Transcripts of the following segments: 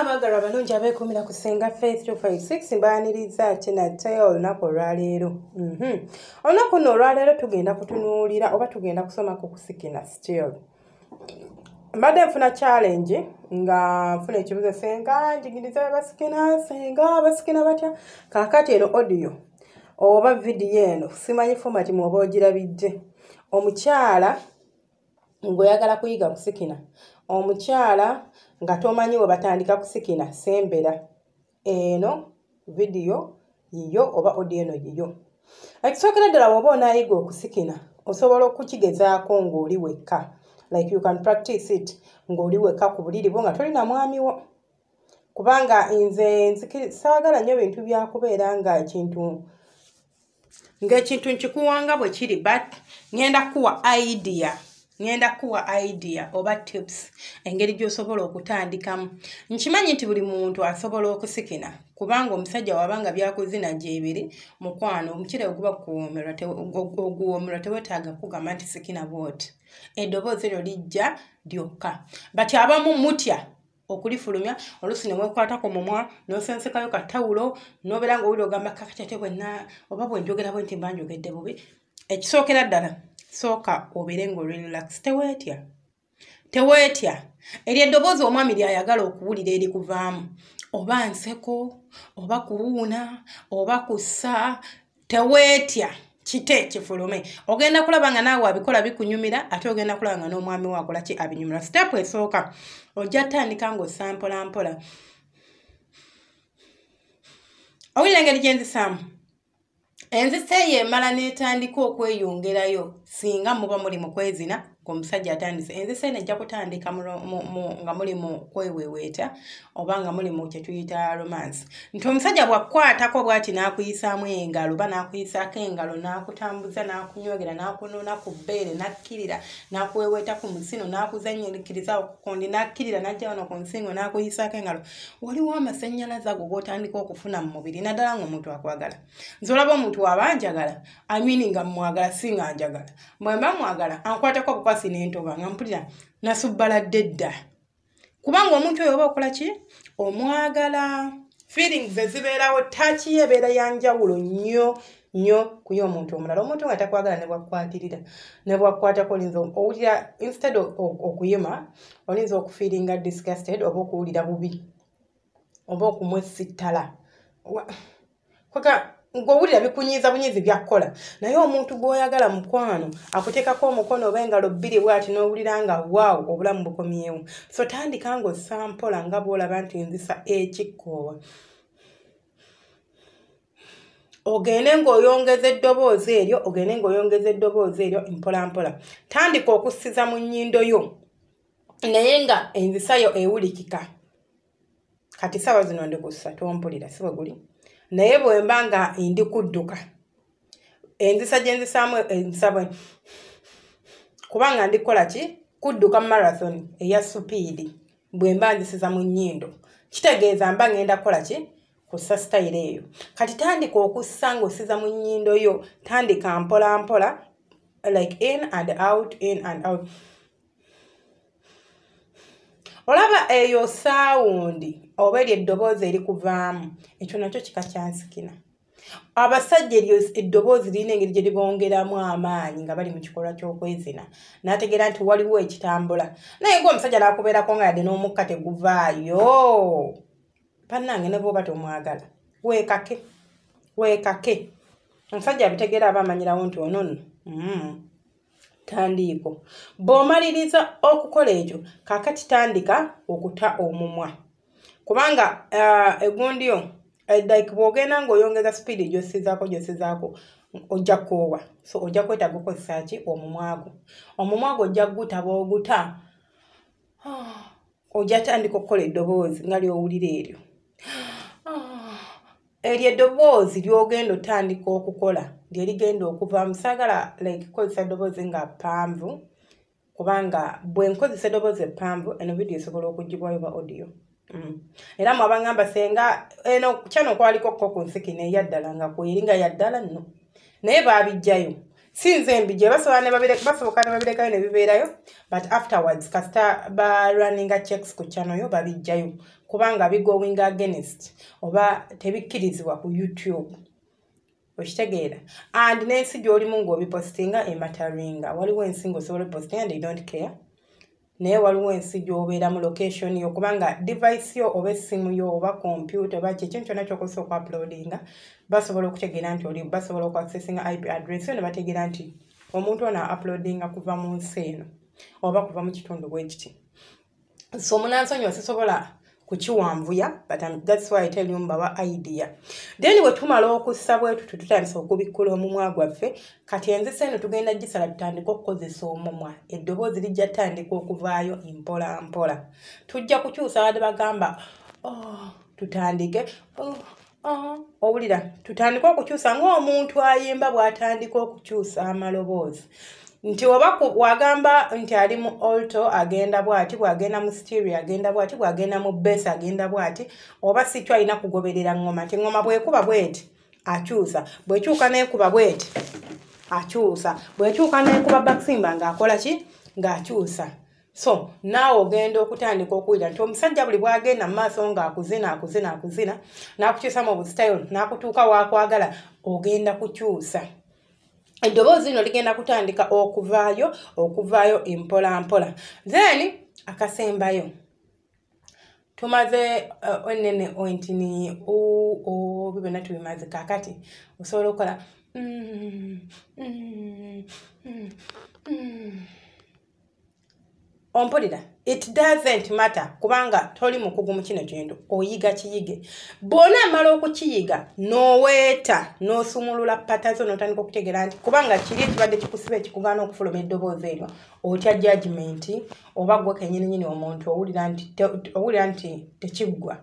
Abaagala abalungi abeekumira ku Ssenga Faith 256 mbaaniriza kinate olunaku olwaleero. Olunaku luno olwaleero tugenda kutunuulira oba tugenda kusoma ku kusikina still. Mbadde nfuna challenge nga nfuna ekibuzo Ssenga njigiriza Ssenga basikina batya. Kaakati eno audio oba video eno simanyi format mwoba ogirabidde. Omukyala ng'oyagala kuyiga kusikina. Omukyala nga tomanyi we batandika kusikina sembera eno video yiyo oba audio eno yiyo. Ekisookera ddala bw'oba onaayiga okusikina osobola okukigezaako ng'oli wekka, like you can practice it ng'oli wekka ku buliri bwo nga tolina mwami wo. Kubanga nze saagala nnyo bintu bya kubeera ng'ekintu nkikuwanga bwe kiri, but ngenda kuwa idea oba tips engeri gy'osobola okutandikamu. Nkimanyi nti buli muntu asobola okusikina kubanga omusajja wabanga byakuzina gyebiri mukwano omukire oguba kuwoomerwa tewetaaga kugamba nti sikina bwoti. Eddoboozi eryo lijja lyokka. Bati abamu mutya okulifulumya oluusi ne weekwata ku mumwa n'osensekayo katawulo n'obeera ng'owulira ogamba kakati bwenna oba bwe njogera bwe nti mba njogedde bubi. Ekisookera ddala sooka obeere ng'orelax, teweetya. Eryo eddoboozi omwami ly'ayagala okuwulira erikuvaamu, oba nseko oba kuwuuna oba kussa, teweetya. Kite kifulume. Ogenda kulaba nga naawe abikola bikunyumira ate ogenda kulaba nga n'omwami wo akola ki abinyumira. Step esooka ojja tandika ng'ossa mpola. Owulira engeri gye nzisaamu? Enzisa eyo emala n'etandika okweyongerayo singa muba muli mu kwezina ng'omusajja atandise. Enzisa eno ejja kutandika nga muli mu kweweeweeta oba nga muli mu kye tuyita romance. Nti omusajja bw'akukwatako bw'ati n'akuyisaamu engalo oba n'akuyisaako engalo n'akutambuza n'akunywegera n'akunuuna ku bbeere n'akkirira n'akuweeweeta ku musino n'akuzannyikiriza okukondi n'akkirira n'ajja wano ku nsingo n'akuyisaako engalo, waliwo amasannyalaze ago g'otandika okufuna mu mubiri naddala ng'omuntu akwagala. Nze olaba omuntu waba njagala nga mwagala si nga njagala. Bwe mba mwagala ankwatako obukwasi n'entoba nga mpulira nasubbaladde dda. Kubanga omuntu oyo oba okola ki? Omwagala. Feelings ezibeerawo taaki ye ebeera ya njawulo nnyo ku y'omuntu omulala. Omuntu nga takwagala ne bwakukwatirira ne bwakkwatako olinza owulira instead okuyima olinza okufiiringa disgusted oba okuwulira bubi oba okumwesittala. Ng'owulira bikunyiiza bunyiizi byakkola. Naye omuntu gw'oyagala mukwano akuteekako omukono oba engalo bbiri bw'ati n'owulira nga waawo obulamu bukomyewo. So tandika ng'ossa mpola nga bw'olaba nti nzisa ekikkoowa. Ogende ng'oyongeza eddoboozi eryo mpola. Tandika okussiza mu nnyindo yo naye nga enzisa yo ewulikika. Kati ssaawa zino ndi ku 3 ompulira si bwe guli. Naye bwe mba nga ndi kudduka enzisa gye nzisaamu enzisa kubanga ndi kukola ki? Kudduka marathon eya supiidi. Bwe mba nzisiza mu nnyindo kitegeeza mba ngenda kukola ki? Kussa sitayiro eyo. Kati tandika okussa ng'ossiza mu nnyindo yo, tandika mpola like in and out. Olaba eyo saawundi oba eryo eddoboozi erikuvaamu, ekyo nakyo kika kyansikina. Abasajja eryo eddoboozi lirina engeri gye libongeramu amaanyi nga bali mu kikolwa ky'okwezina. N'ategeera nti waliwo ekitambula. Naye ng'omusajja n'akubeerako nga yadde n'omukka teguvaayo. Bannange ne bw'oba tomwagala weekake. Omusajja abitegeera aba amanyirawo nti ono nno. Tandiiko. Bw'omaliriza okukola ekyo, kaakati tandika okuta omumwa. Kubanga egundi yo, like bw'ogenda ng'oyongeza speed gy'ossizaako, ojja koowa. So ojja kwetaaga okukozesa ki? Omumwa gwo. Omumwa gwo ojja kuguta bw'oguta. Ojja tandika okukola eddoboozi nga ly'owulira eryo. Eryo eddoboozi ly'ogenda otandika okukola lye ligenda okuvaamu. Saagala like kukozesa eddoboozi nga ppanvu kubanga bwe nkozesa eddoboozi eppanvu eno video esobola okuggibwayo ba audio. Era mwabangamba Ssenga eno kyano kwaliko ku nsikina eyaddala nga kweringa yaddala nno. Naye baabijjayo. sinze mbije basoboka ne babirekayo ne bibeerayo but afterwards kasita ba running checks ku channel yo babijjayo kubanga going against oba tebikkirizibwa ku YouTube okitegeera and n'ensi gy'olimu ng'obipostinga emataringa waliwo ensi ng'osobola postinga they don't care naye waliwo ensi gy'obeera mu location yo kubanga device yo oba essimu yo oba computer oba kyekintu kyonna ky'okozesa okuploadinga basobola okutegeera nti oli basobola okuaccessinga IP address yo ne bategeera nti omuntu ono uploadinga kuva mu nsi eno oba kuva mu kitundu bwe kiti so munansonyiwa sisobola kukiwanvuya but that's why I tell you mbawa idea then bwe tumala okussa bwetu tutandisa okubikkula omumwa gwaffe kati enzisa eno tugenda gisala tutandika okukozesa omumwa eddoboozi lijja tandika okuvaayo mpola mpola tujja kukyusa wadde bagamba tutandike owulira tutandika okukyusa ng'omuntu ayimba bw'atandika okukyusa amaloboozi nti oba wagamba nti ali mu alto agenda bwati bwagenda mu stereo agenda bwati bwagenda mu bass agenda bwati oba sikyo alina kugoberera ngoma nti ngoma bwekuba bweti akyusa bwekyuka neekuba bweti akyusa bwekyuka neekuba bakisimba ng'akola ki ng'akyusa so naawe ogenda okutandika okuwulira nti omusajja buli bwagenda mu maaso ng'akuzina n'akukyusa mu busitayiro n'akutuuka waakwagala ogenda kukyusa eddoboozi lino ligenda kutandika okuvaayo mpola mpola then akasembayo tumaze onene ontini byonna tubimaze kakati osobola okukola ompulira it doesn't matter kubanga toli mukugu mu kino kintu oyiga kiyige bona amala okukiyiga noweeta n'osumulula patazo n'otandika okutegeera nti kubanga kiri ekibadde kikusiba ekikugaana okufuluma eddoboozi eryo otya judgment oba gwe kennyini omuntu owulira nti tekiggwa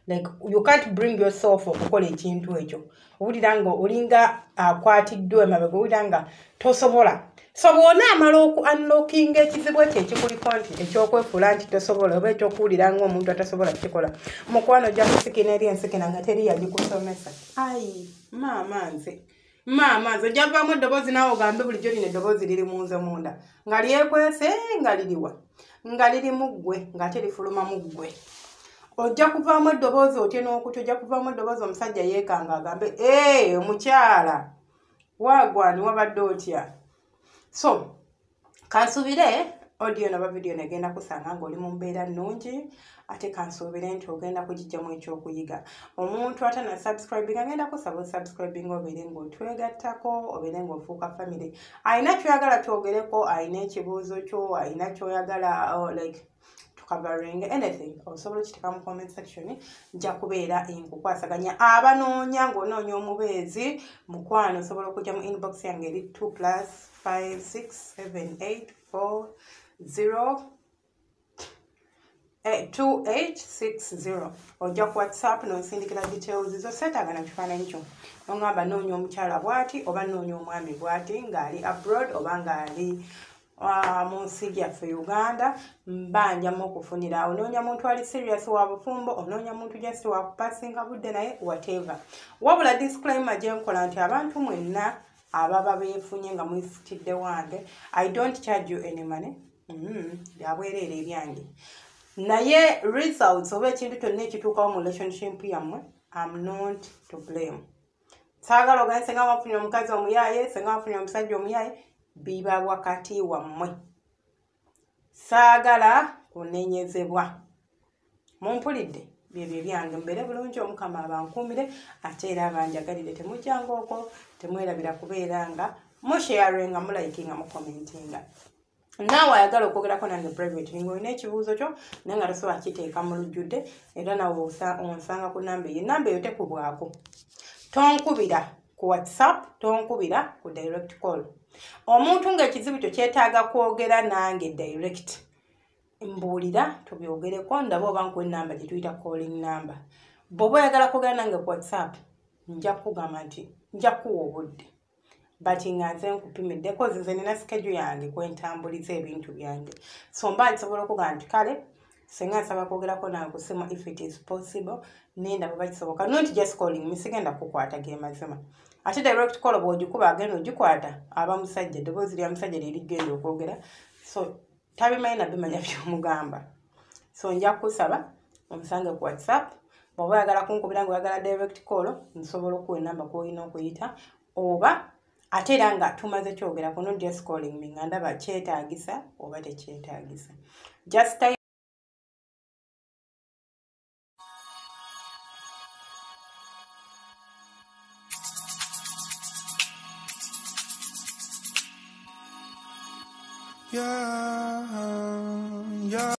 like you can't bring yourself okukola ekintu ekyo owulira nga olinga akwatiddwa emabega owulira nga tosobola so bwona amala oku-unlocking ekizibu ekyo ekikuliko nti ekyokwefuula nti tosobola oba ekyokuwulira ng'omuntu atasobola kukikola mukwano ojja kusikina eri ensikina nga teri yagikusomesa ayi maama nze ojja kuvaamu eddoboozi naawe ogambe bulijjo lino eddoboozi liri mu nze munda nga lyekwese nga liriwa nga liri mu ggwe ng'ate lifuluma mu ggwe ojja kuvaamu eddoboozi otye n'okuti ojja kuvaamu eddoboozi omusajja yeekanga agambe omukyala waagwani wabadde otya so kansuubire audio naba video negenda kusanga ng'oli mu mbeera nnungi ate kansuubire nti ogenda kugijjamu ekyokuyiga omuntu atana subscribing agenda kusaba subscribing obeere ng'otwegattako obeere ng'ofuuka family ayina kyoyagala twogereko ayina ekibuuzo kyo ayina kyoyagala like covering anything osobola okiteeka mu comment section nja kubeera nkukwasaganya abanoonya ng'onoonya omubeezi mukwano osobola okujja mu inbox yange eri 2+5678402860 ojja ku whatsapp n'onsindikira details zo seetaaga na kifaananyi kyo nongamba noonya omukyala bw'ati oba noonya omwami bw'ati ng'ali abroad oba ng'ali mu nsi gyaffe Uganda mbanjamu okufunira onoonya muntu ali serious wa bufumbo onoonya muntu just wa kupasinga budde naye whatever wabula disclaimer gye nkola nti abantu mwenna ababa beefunye nga mwifutidde wange I don't charge you any money byabwereere ebyange naye results oba ekintu kyonna ekituukawo mu relationship yammwe I'm not to blame saagala ogane senga wafunye omukazi omuyaaye senga wafunye omusajja omuyaaye biba wakati wammwe saagala kunenyezebwa mumpulidde byebyo byange mbeere bulungi omukama abankuumire ate era abanjagalire temujjanga okwo temwerabira kubeera nga musharinga mulayikinga mukomentinga naawe ayagala okwogerako nange private nga olina ekibuuzo kyo naye nga tosobola kiteeka mu lujjudde era nawe onsanga ku namba eyo enamba eyo tekubwako tonkubira ku whatsapp tonkubira ku direct call omuntu ng'ekizibu kyo kyetaaga kwogera nange direct mbuulira tubyogereko ndaba oba nkuwa ennamba gye tuyita calling number bw'oba oyagala kwogera nange ku whatsapp nja kukugamba nti nja kuwa obudde but nga nze nkupimiddeko nze nina schedule yange kwentambuliza ebintu byange so mba nsobola okugamba nti kale Senga nsaba kwogerako nange ku ssimu if it is possible nenda bwe kisoboka not just calling me sigenda kukwata ge mazima ate direct call bw'ogikuba agenda ogikwata aba musajja eddoboozi lya musajja lye ligenda okwogera so tabimanyi nabimanya by'omugamba so nja kusaba omusange ku WhatsApp bw'oba oyagala kunkubira ng'oyagala direct call nsobola okuwa enamba kw'olina okuyita oba ate era nga tumaze kyogerako not just calling me nga ndaba kyetaagisa oba tekyetaagisa just type yeah.